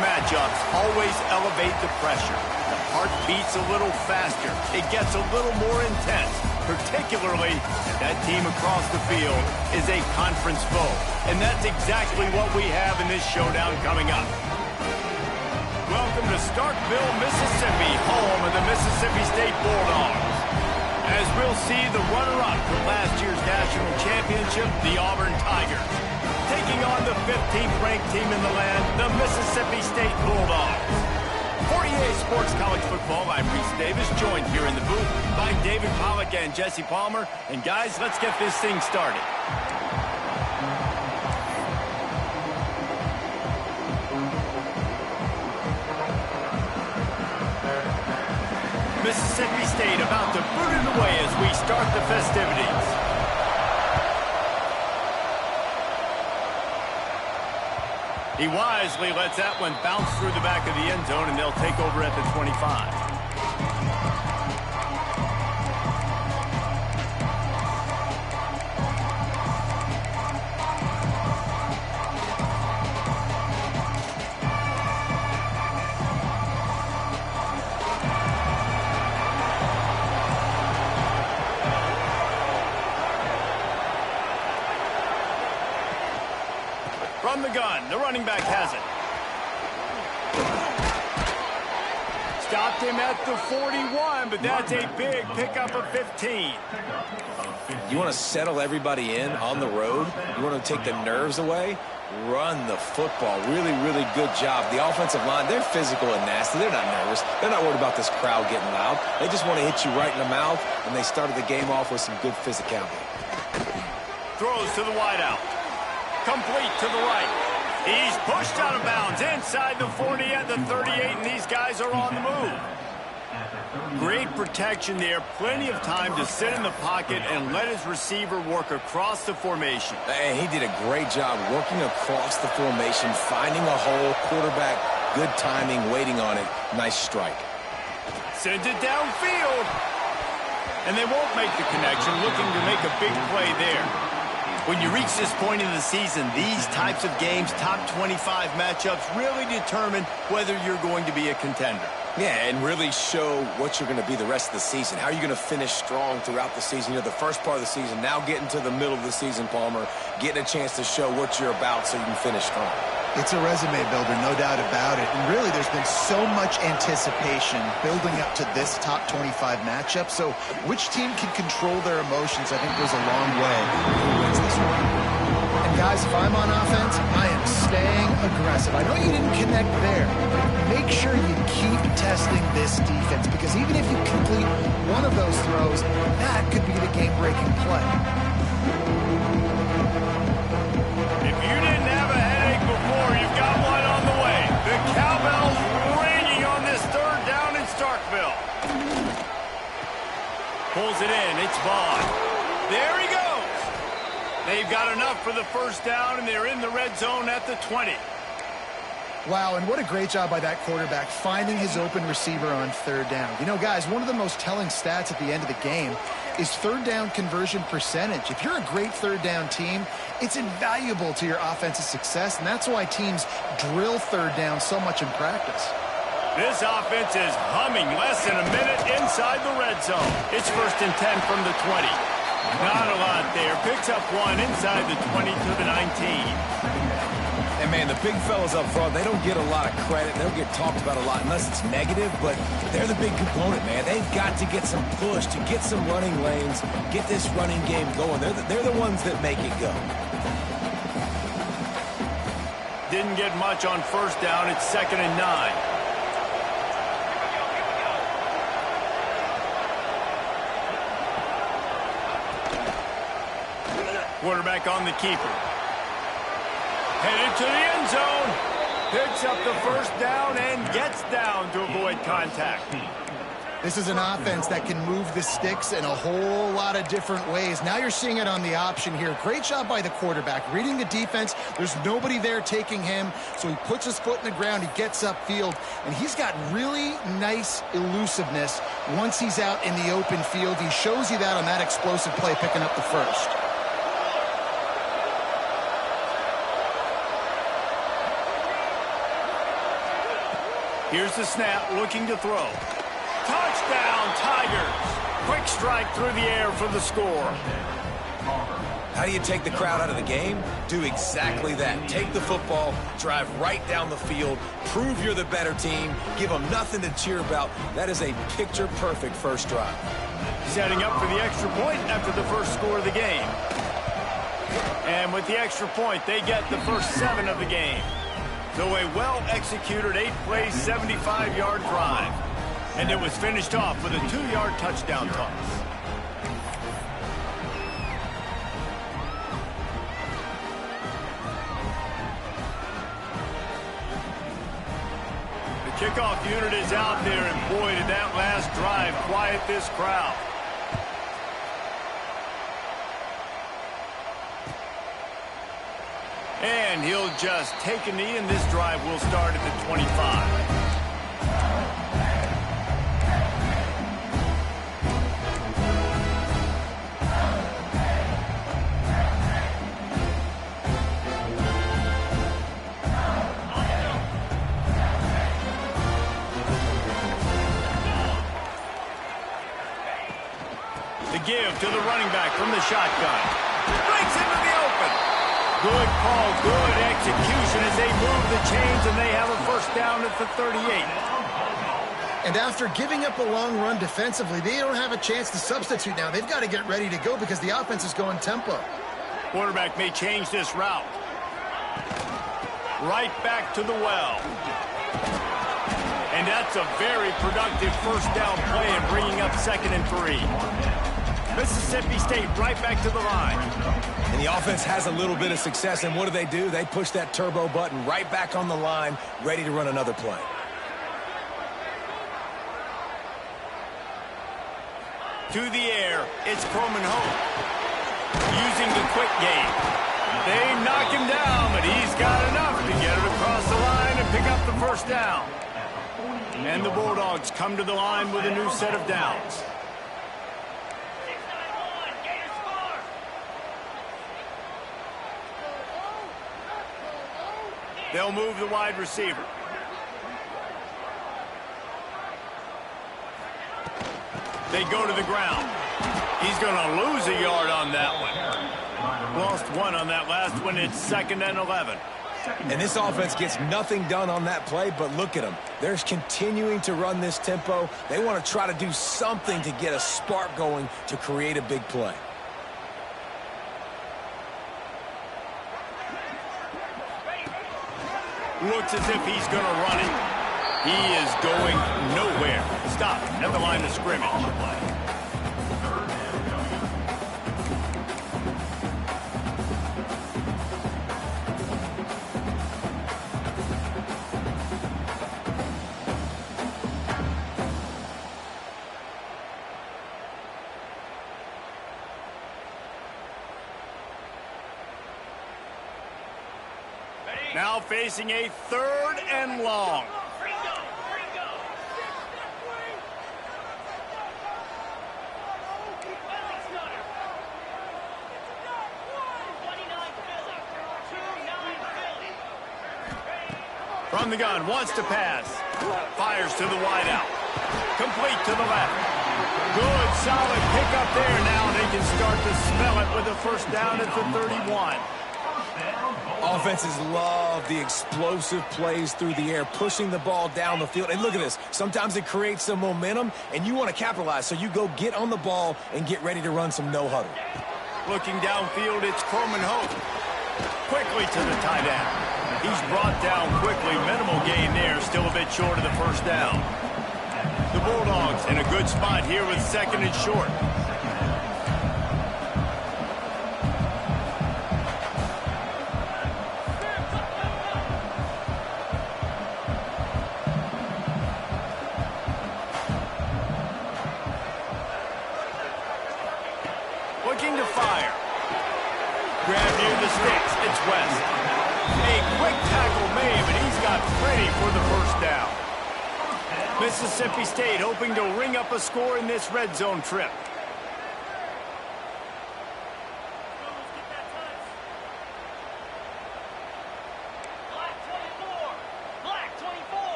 matchups always elevate the pressure. The heart beats a little faster. It gets a little more intense, particularly if that team across the field is a conference foe. And that's exactly what we have in this showdown coming up. Welcome to Starkville, Mississippi, home of the Mississippi State Bulldogs. As we'll see the runner-up from last year's national championship, the Auburn Tigers, taking on the 15th ranked team in the land, the Mississippi State Bulldogs. For EA Sports College Football, I'm Reese Davis, joined here in the booth by David Pollack and Jesse Palmer. And guys, let's get this thing started. Mississippi State about to boot it away as we start the festivities. He wisely lets that one bounce through the back of the end zone, and they'll take over at the 25. From the gun, the running back has it. Stopped him at the 41, but that's a big pickup of 15. You want to settle everybody in on the road? You want to take the nerves away? Run the football. Really, really good job. The offensive line, they're physical and nasty. They're not nervous. They're not worried about this crowd getting loud. They just want to hit you right in the mouth, and they started the game off with some good physicality. Throws to the wideout. Complete to the right. He's pushed out of bounds inside the 40 at the 38, and these guys are on the move. Great protection there. Plenty of time to sit in the pocket and let his receiver work across the formation. And he did a great job working across the formation, finding a hole, quarterback, good timing, waiting on it. Nice strike. Sends it downfield. And they won't make the connection, looking to make a big play there. When you reach this point in the season, these types of games, top 25 matchups, really determine whether you're going to be a contender. Yeah, and really show what you're going to be the rest of the season. How are you going to finish strong throughout the season? You know, the first part of the season, now getting to the middle of the season, Palmer, getting a chance to show what you're about so you can finish strong. It's a resume builder, no doubt about it. And really, there's been so much anticipation building up to this top 25 matchup. So which team can control their emotions, I think, goes a long way who wins this one. And guys, if I'm on offense, I am staying aggressive. I know you didn't connect there, but make sure you keep testing this defense, because even if you complete one of those throws, that could be the game-breaking play. If you didn't have a headache before, you've got one on the way. The cowbell's ringing on this third down in Starkville. Pulls it in. It's Vaughn. There he goes. They've got enough for the first down, and they're in the red zone at the 20. Wow, and what a great job by that quarterback finding his open receiver on third down. You know, guys, one of the most telling stats at the end of the game is third down conversion percentage. If you're a great third down team, it's invaluable to your offensive success, and that's why teams drill third down so much in practice. This offense is humming. Less than a minute inside the red zone. It's 1st and 10 from the 20. Not a lot there. Picks up one inside the 20 to the 19. And, man, the big fellas up front, they don't get a lot of credit. They don't get talked about a lot unless it's negative, but they're the big component, man. They've got to get some push, to get some running lanes, get this running game going. They're the ones that make it go. Didn't get much on first down. It's 2nd and 9. Quarterback on the keeper. Headed to the end zone. Picks up the first down and gets down to avoid contact. This is an offense that can move the sticks in a whole lot of different ways. Now you're seeing it on the option here. Great job by the quarterback. Reading the defense, there's nobody there taking him, so he puts his foot in the ground, he gets upfield, and he's got really nice elusiveness once he's out in the open field. He shows you that on that explosive play, picking up the first. Here's the snap, looking to throw. Touchdown, Tigers! Quick strike through the air for the score. How do you take the crowd out of the game? Do exactly that. Take the football, drive right down the field, prove you're the better team, give them nothing to cheer about. That is a picture-perfect first drive. Setting up for the extra point after the first score of the game. And with the extra point, they get the first 7 of the game. So a well-executed 8-play, 75-yard drive. And it was finished off with a 2-yard touchdown toss. Kickoff unit is out there, and boy, did that last drive quiet this crowd. And he'll just take a knee, and this drive will start at the 25. Give to the running back from the shotgun. Breaks into the open. Good call, good execution as they move the chains, and they have a first down at the 38. And after giving up a long run defensively, they don't have a chance to substitute now. They've got to get ready to go because the offense is going tempo. Quarterback may change this route. Right back to the well. And that's a very productive first down play and bringing up 2nd and 3. Mississippi State right back to the line. And the offense has a little bit of success, and what do? They push that turbo button right back on the line, ready to run another play. To the air, it's Croman Hope. Using the quick game. They knock him down, but he's got enough to get it across the line and pick up the first down. And the Bulldogs come to the line with a new set of downs. They'll move the wide receiver. They go to the ground. He's going to lose a yard on that one. Lost 1 on that last one. It's 2nd and 11. And this offense gets nothing done on that play, but look at them. They're continuing to run this tempo. They want to try to do something to get a spark going to create a big play. Looks as if he's going to run it. He is going nowhere. Stop at the line of scrimmage. Now facing a 3rd and long. From the gun, wants to pass. Fires to the wideout. Complete to the left. Good, solid pickup there now. They can start to smell it with a first down at the 31. Offenses love the explosive plays through the air, pushing the ball down the field. And look at this. Sometimes it creates some momentum, and you want to capitalize. So you go get on the ball and get ready to run some no-huddle. Looking downfield, it's Croman Hope. Quickly to the tight end. He's brought down quickly. Minimal gain there. Still a bit short of the first down. The Bulldogs in a good spot here with 2nd and short. Looking to fire. Grab near the sticks. It's West. A quick tackle made, but he's got plenty for the first down. Mississippi State hoping to ring up a score in this red zone trip.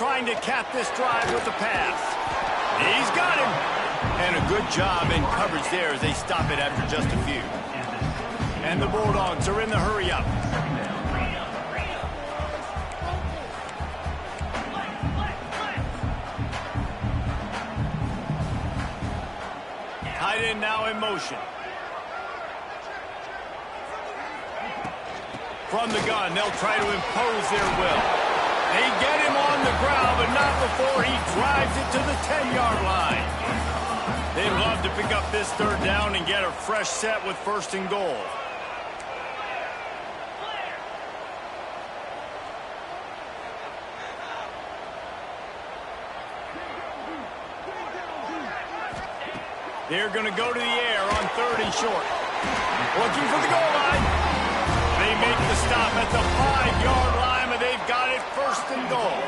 trying to cap this drive with the pass. He's got him. And a good job in coverage there as they stop it after just a few. And the Bulldogs are in the hurry-up. Tight end now in motion. From the gun, they'll try to impose their will. They get him on the ground, but not before he drives it to the 10-yard line. They'd love to pick up this third down and get a fresh set with 1st and goal. They're going to go to the air on 3rd and short. Looking for the goal line. They make the stop at the 5-yard line, and they've got it 1st and goal.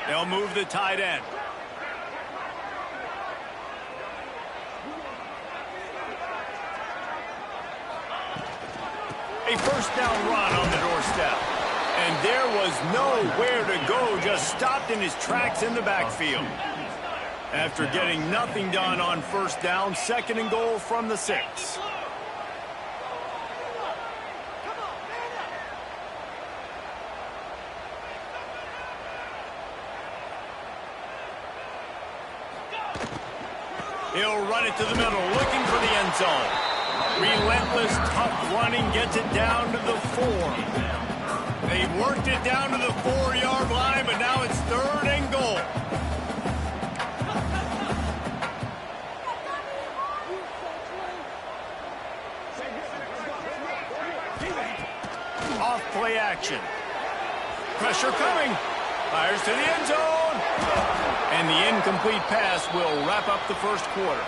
They'll move the tight end. A 1st down run on the doorstep. And there was nowhere to go, just stopped in his tracks in the backfield. After getting nothing done on 1st down, 2nd and goal from the 6. He'll run it to the middle, looking for the end zone. Relentless, tough running gets it down to the 4. They worked it down to the 4-yard line, but now it's 3rd and goal. Off play action. Pressure coming. Fires to the end zone. And the incomplete pass will wrap up the 1st quarter.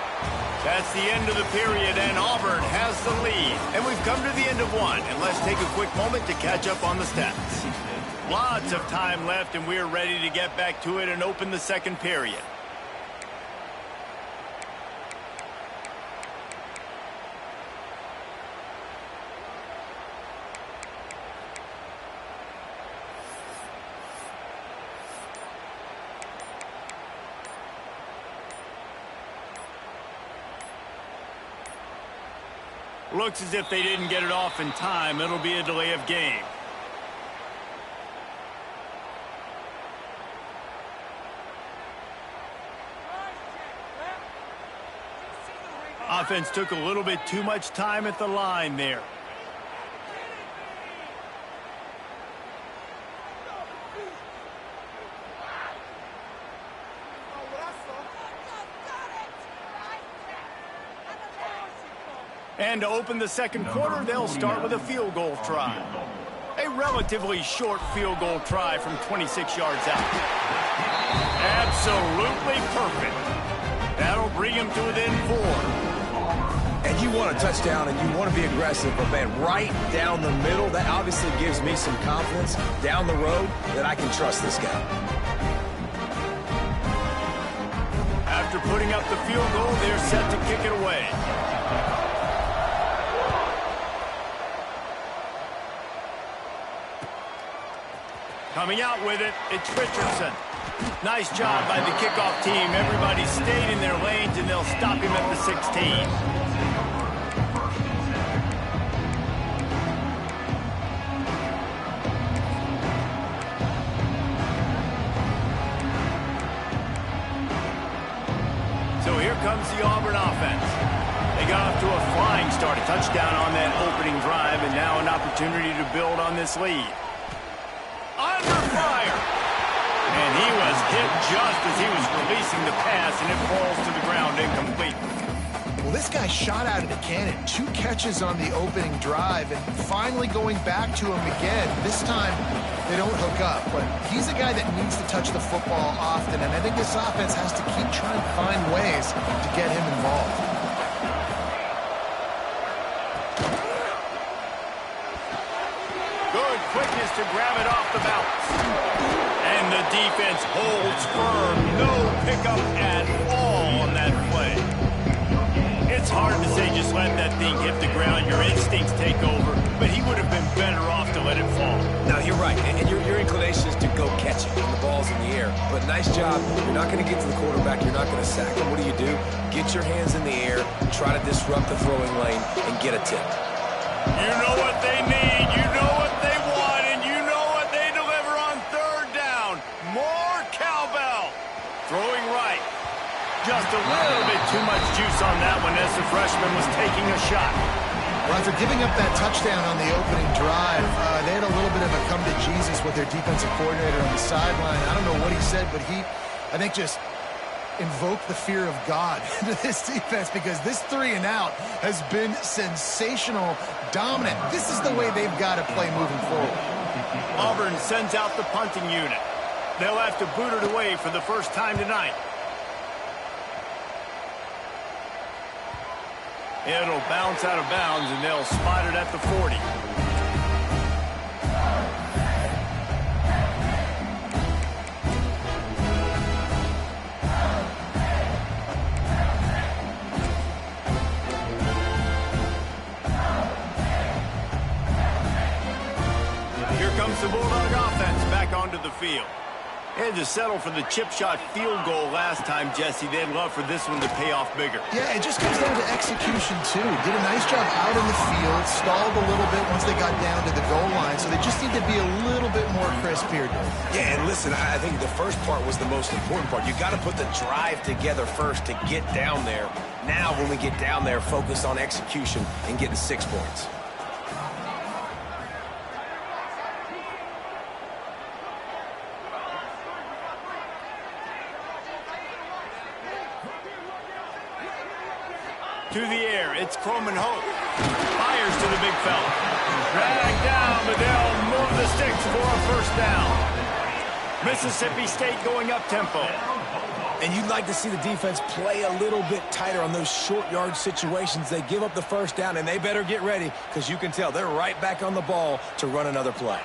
That's the end of the period, and Auburn has the lead. And we've come to the end of 1, and let's take a quick moment to catch up on the stats. Lots of time left, and we're ready to get back to it and open the 2nd period. Looks as if they didn't get it off in time. It'll be a delay of game. Offense took a little bit too much time at the line there. And to open the 2nd quarter, they'll start with a field goal try. A relatively short field goal try from 26 yards out. Absolutely perfect. That'll bring him to within 4. And you want a touchdown and you want to be aggressive, but man, right down the middle, that obviously gives me some confidence down the road that I can trust this guy. After putting up the field goal, they're set to kick it away. Coming out with it, it's Richardson. Nice job by the kickoff team. Everybody stayed in their lanes, and they'll stop him at the 16. So here comes the Auburn offense. They got off to a flying start, a touchdown on that opening drive, and now an opportunity to build on this lead. Under fire. And he was hit just as he was releasing the pass, and it falls to the ground incomplete. Well, this guy shot out of the cannon. 2 catches on the opening drive, and finally going back to him again. This time, they don't hook up, but he's a guy that needs to touch the football often, and I think this offense has to keep trying to find ways to get him involved. Good quickness to grab it off the bounce. And the defense holds firm. No pickup at all on that play. It's hard to say just let that thing hit the ground. Your instincts take over, but he would have been better off to let it fall. No, you're right, and your inclination is to go catch it when the ball's in the air. But nice job. You're not going to get to the quarterback. You're not going to sack him. What do? Get your hands in the air, try to disrupt the throwing lane, and get a tip. You know what they need, you know what they want, and you know what they deliver on third down. More cowbell. Throwing right. Just a little bit too much juice on that one as the freshman was taking a shot. Well, after giving up that touchdown on the opening drive, they had a little bit of a come to Jesus with their defensive coordinator on the sideline. I don't know what he said, but I think, just invoked the fear of God into this defense, because this 3-and-out has been sensational, dominant. This is the way they've got to play moving forward. Auburn sends out the punting unit. They'll have to boot it away for the first time tonight. It'll bounce out of bounds, and they'll spot it at the 40. Here comes the Bulldog offense back onto the field. They had to settle for the chip shot field goal last time, Jesse. They'd love for this one to pay off bigger. Yeah, it just comes down to execution, too. Did a nice job out in the field, stalled a little bit once they got down to the goal line, so they just need to be a little bit more crisp here. Yeah, and listen, I think the first part was the most important part. You got to put the drive together first to get down there. Now, when we get down there, focus on execution and getting 6 points. To the air, it's Croman Hope. Fires to the big fella. Dragged down, but they'll move the sticks for a first down. Mississippi State going up tempo. And you'd like to see the defense play a little bit tighter on those short yard situations. They give up the first down, and they better get ready, because you can tell they're right back on the ball to run another play.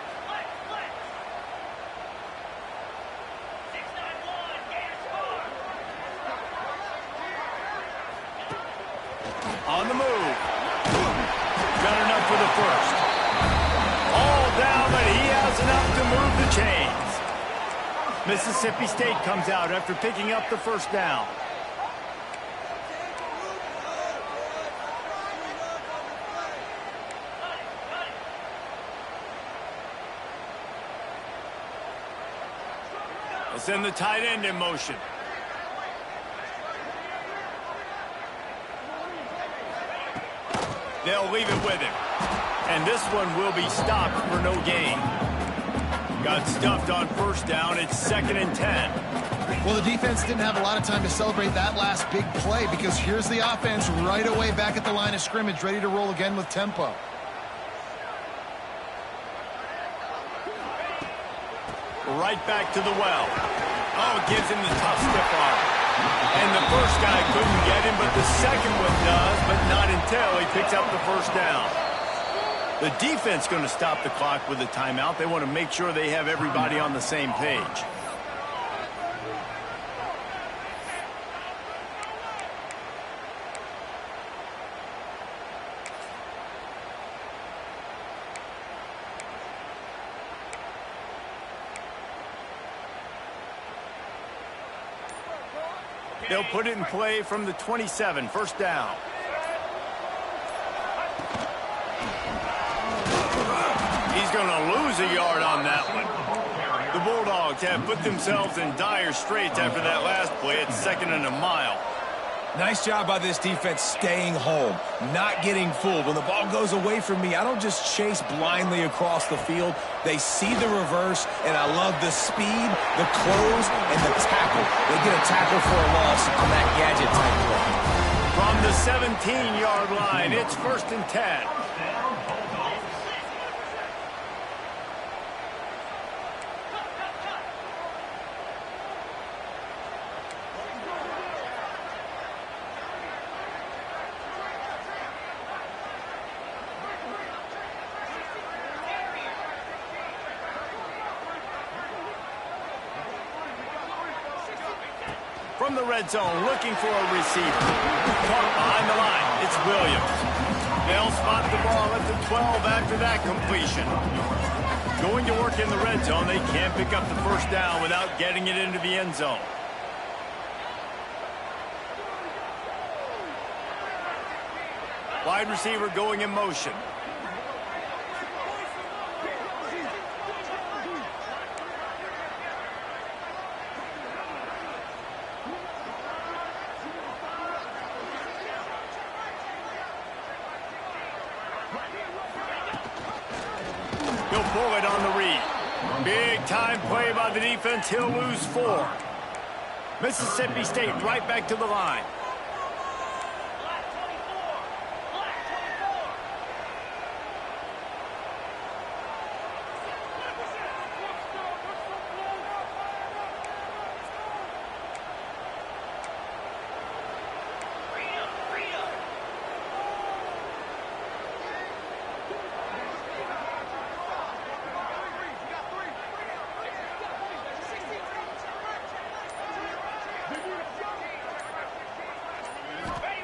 On the move. Got enough for the first. All down, but he has enough to move the chains. Mississippi State comes out after picking up the first down. They'll send the tight end in motion. They'll leave it with him. And this one will be stopped for no gain. Got stuffed on first down. It's 2nd and 10. Well, the defense didn't have a lot of time to celebrate that last big play, because here's the offense right away back at the line of scrimmage, ready to roll again with tempo. Right back to the well. Oh, it gives him the tough stiff arm. And the first guy couldn't get him, but the second one does, but not until he picks up the first down. The defense going to stop the clock with a timeout. They want to make sure they have everybody on the same page. They'll put it in play from the 27, first down. He's going to lose a yard on that one. The Bulldogs have put themselves in dire straits after that last play. It's 2nd and a mile. Nice job by this defense staying home, not getting fooled. When the ball goes away from me, I don't just chase blindly across the field. They see the reverse, and I love the speed, the close, and the tackle. They get a tackle for a loss on that gadget type play. From the 17-yard line, it's 1st and 10. from the red zone, looking for a receiver. Caught behind the line. It's Williams. They'll spot the ball at the 12 after that completion. Going to work in the red zone, they can't pick up the first down without getting it into the end zone. Wide receiver going in motion. He'll pull it on the read. Big time play by the defense. He'll lose 4. Mississippi State right back to the line.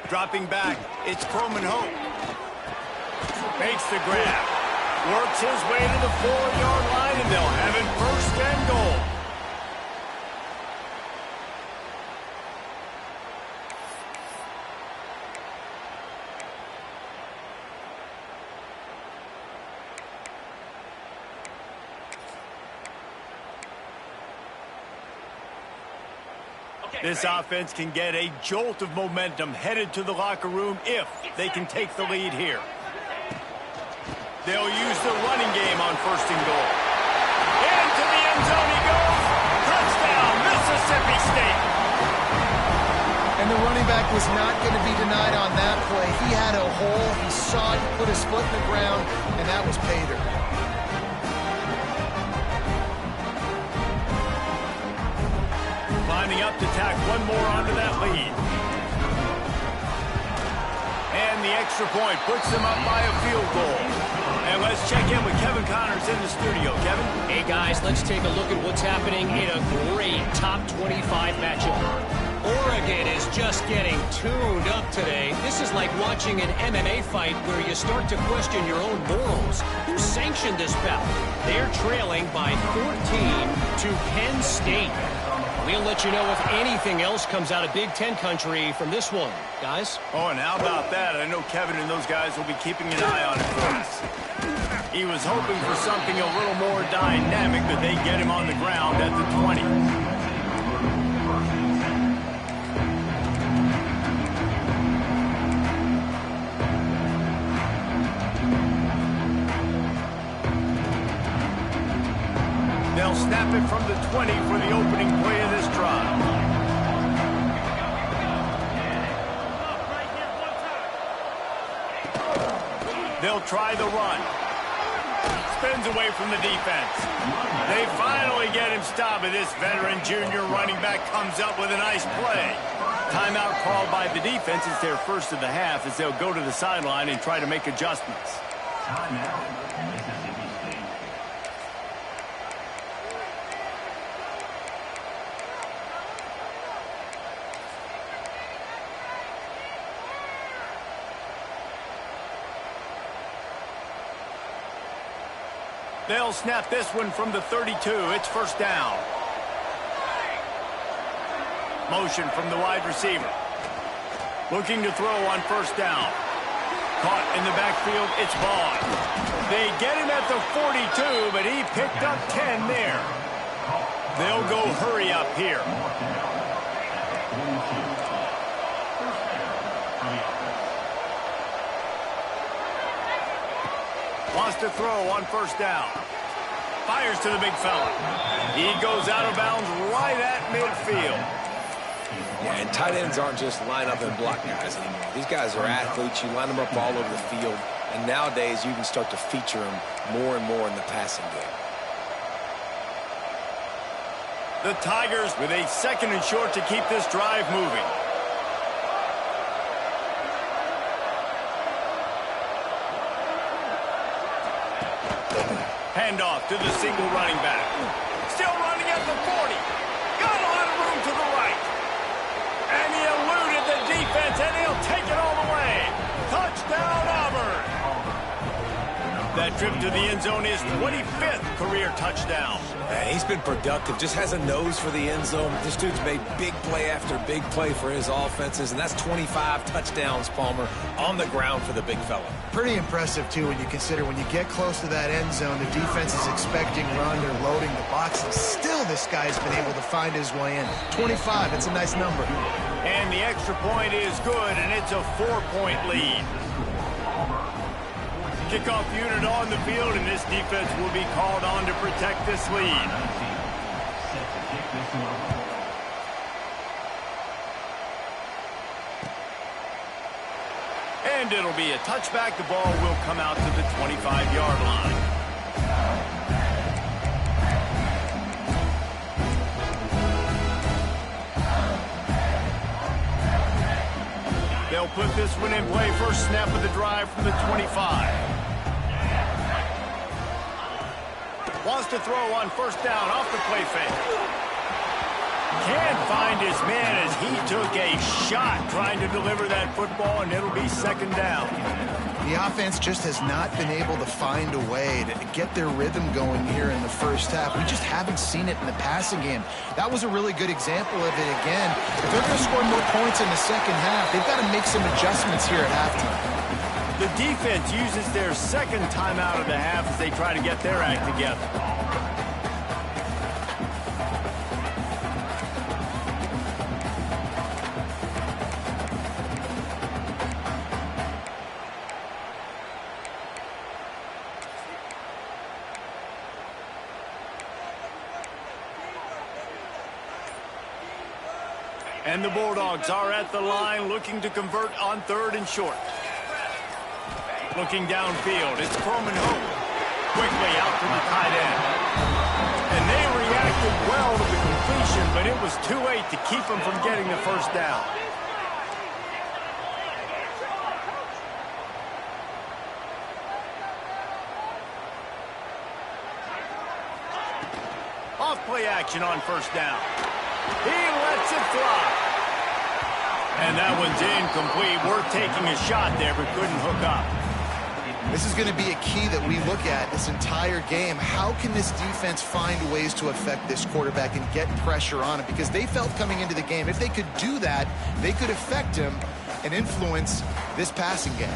Dropping back, it's Croman Hope. Makes the grab. Works his way to the 4-yard line, and they'll have it first and goal. This offense can get a jolt of momentum headed to the locker room if they can take the lead here. They'll use the running game on first and goal. Into the end zone he goes. Touchdown, Mississippi State. And the running back was not going to be denied on that play. He had a hole. He saw it. He put his foot in the ground, and that was pay dirt. Lining up to tack one more onto that lead. And the extra point puts them up by a field goal. And let's check in with Kevin Connors in the studio. Kevin? Hey, guys, let's take a look at what's happening in a great top 25 matchup. Oregon is just getting tuned up today. This is like watching an MMA fight where you start to question your own morals. Who sanctioned this bout? They're trailing by 14 to Penn State. We'll let you know if anything else comes out of Big Ten country from this one, guys. Oh, and how about that? I know Kevin and those guys will be keeping an eye on it for us. He was hoping for something a little more dynamic, but they get him on the ground at the 20. They'll snap it from the 20 for the opening play of this drive. They'll try the run. Spins away from the defense. They finally get him stopped, but this veteran junior running back comes up with a nice play. Timeout called by the defense. It's their first of the half as they'll go to the sideline and try to make adjustments. They'll snap this one from the 32. It's first down. Motion from the wide receiver. Looking to throw on first down. Caught in the backfield. It's Vaughn. They get him at the 42, but he picked up 10 there. They'll go hurry up here. Wants to throw on first down. Fires to the big fella. He goes out of bounds right at midfield. Yeah, and tight ends aren't just line up and block guys anymore. These guys are athletes. You line them up all over the field. And nowadays, you can start to feature them more and more in the passing game. The Tigers with a second and short to keep this drive moving. Handoff to the single running back. Still running at the 40. Got a lot of room to the right. And he eluded the defense, and he'll take it all the way. Touchdown, Auburn. That trip to the end zone is 25th career touchdown. Man, he's been productive, just has a nose for the end zone. This dude's made big play after big play for his offenses, and that's 25 touchdowns, Palmer, on the ground for the big fella. Pretty impressive, too, when you consider when you get close to that end zone, the defense is expecting run, they're loading the box, and still this guy's been able to find his way in. 25, it's a nice number. And the extra point is good, and it's a 4-point lead. Kickoff unit on the field, and this defense will be called on to protect this lead. And it'll be a touchback. The ball will come out to the 25-yard line. They'll put this one in play. First snap of the drive from the 25. Wants to throw on first down off the play fake. Can't find his man as he took a shot trying to deliver that football, and it'll be second down. The offense just has not been able to find a way to get their rhythm going here in the first half. We just haven't seen it in the passing game. That was a really good example of it again. If they're going to score more points in the second half, they've got to make some adjustments here at halftime. The defense uses their second timeout of the half as they try to get their act together. And the Bulldogs are at the line looking to convert on 3rd and short. Looking downfield, it's Croman Hope. Quickly out to the tight end. And they reacted well to the completion, but it was too late to keep them from getting the first down. Off play action on first down. He lets it fly. And that one's incomplete. Worth taking a shot there, but couldn't hook up. This is going to be a key that we look at this entire game. How can this defense find ways to affect this quarterback and get pressure on him? Because they felt coming into the game, if they could do that, they could affect him and influence this passing game.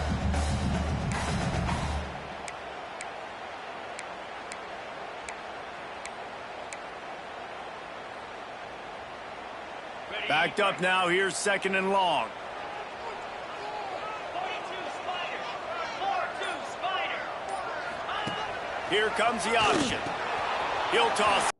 Backed up now. Here's 2nd and long. Here comes the option. He'll toss.